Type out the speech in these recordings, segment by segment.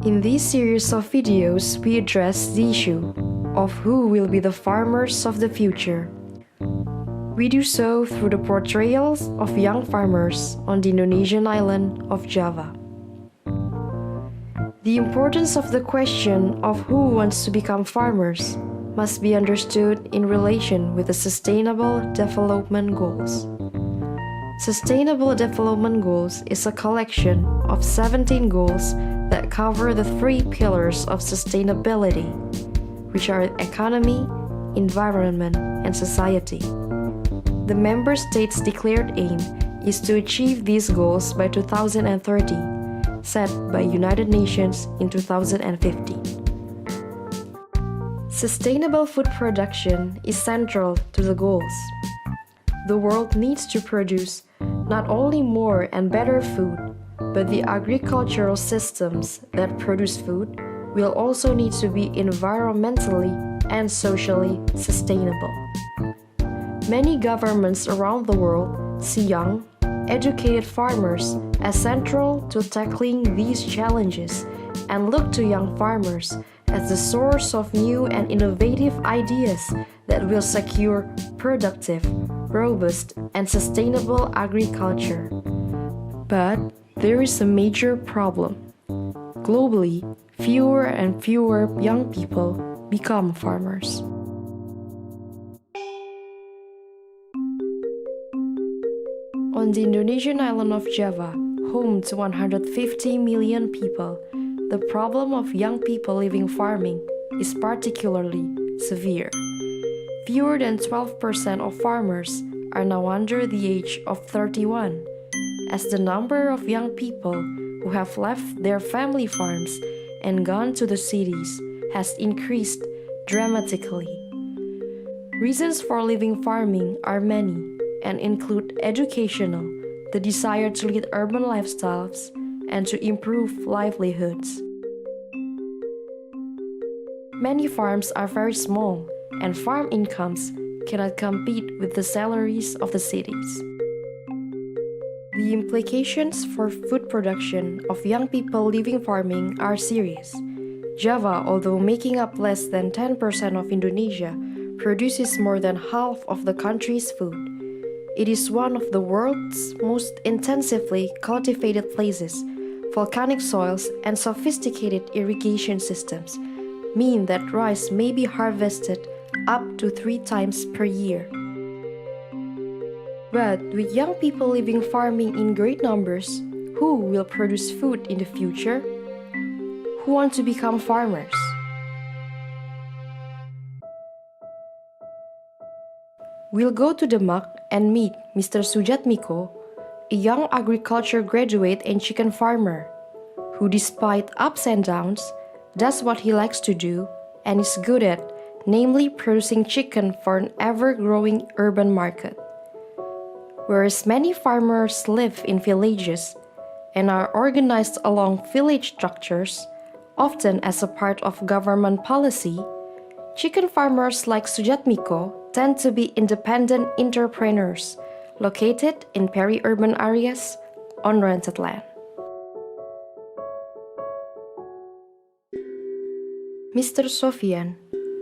In this series of videos, we address the issue of who will be the farmers of the future. We do so through the portrayals of young farmers on the Indonesian island of Java. The importance of the question of who wants to become farmers must be understood in relation with the Sustainable Development Goals. Sustainable Development Goals is a collection of 17 goals that cover the three pillars of sustainability, which are economy, environment, and society. The member states' declared aim is to achieve these goals by 2030, set by United Nations in 2015. Sustainable food production is central to the goals. The world needs to produce not only more and better food, but the agricultural systems that produce food will also need to be environmentally and socially sustainable. Many governments around the world see young, educated farmers as central to tackling these challenges and look to young farmers as the source of new and innovative ideas that will secure productive, robust, and sustainable agriculture. But there is a major problem. Globally, fewer and fewer young people become farmers. On the Indonesian island of Java, home to 150 million people, the problem of young people living farming is particularly severe. Fewer than 12% of farmers are now under the age of 31, as the number of young people who have left their family farms and gone to the cities has increased dramatically. Reasons for leaving farming are many and include educational, the desire to lead urban lifestyles, and to improve livelihoods. Many farms are very small, and farm incomes cannot compete with the salaries of the cities. The implications for food production of young people leaving farming are serious. Java, although making up less than 10% of Indonesia, produces more than half of the country's food. It is one of the world's most intensively cultivated places. Volcanic soils and sophisticated irrigation systems mean that rice may be harvested up to 3 times per year. But with young people living farming in great numbers, who will produce food in the future? Who want to become farmers? We'll go to Demak and meet Mr. Sujatmiko, a young agriculture graduate and chicken farmer, who despite ups and downs, does what he likes to do and is good at, namely producing chicken for an ever-growing urban market. Whereas many farmers live in villages and are organized along village structures, often as a part of government policy, chicken farmers like Sujatmiko tend to be independent entrepreneurs located in peri-urban areas on rented land. Mr. Sofian,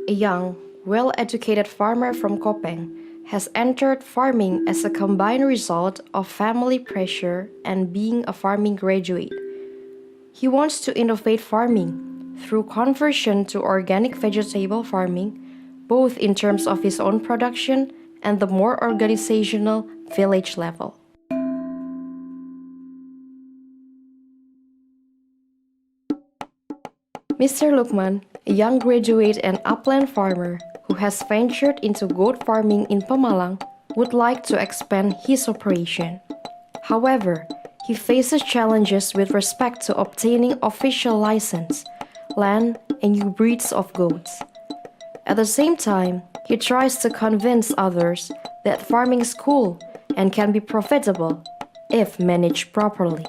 a young, well-educated farmer from Kopeng, has entered farming as a combined result of family pressure and being a farming graduate. He wants to innovate farming through conversion to organic vegetable farming, both in terms of his own production and the more organizational village level. Mr. Lukman, a young graduate and upland farmer who has ventured into goat farming in Pemalang, would like to expand his operation. However, he faces challenges with respect to obtaining official license, land, and new breeds of goats. At the same time, he tries to convince others that farming is cool and can be profitable if managed properly.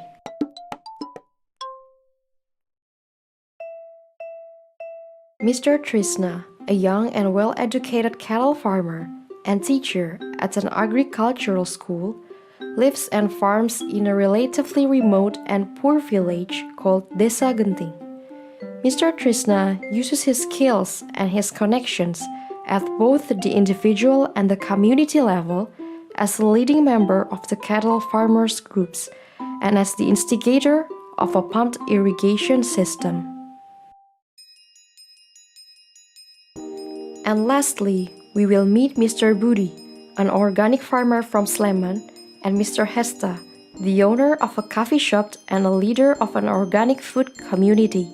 Mr. Trisna, a young and well-educated cattle farmer and teacher at an agricultural school, lives and farms in a relatively remote and poor village called Desa Genting. Mr. Trishna uses his skills and his connections at both the individual and the community level as a leading member of the cattle farmers groups and as the instigator of a pumped irrigation system. And lastly, we will meet Mr. Budi, an organic farmer from Sleman, and Mr. Hesta, the owner of a coffee shop and a leader of an organic food community.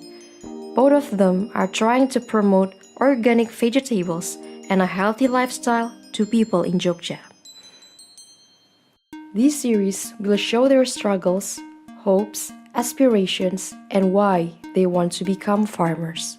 Both of them are trying to promote organic vegetables and a healthy lifestyle to people in Jogja. This series will show their struggles, hopes, aspirations, and why they want to become farmers.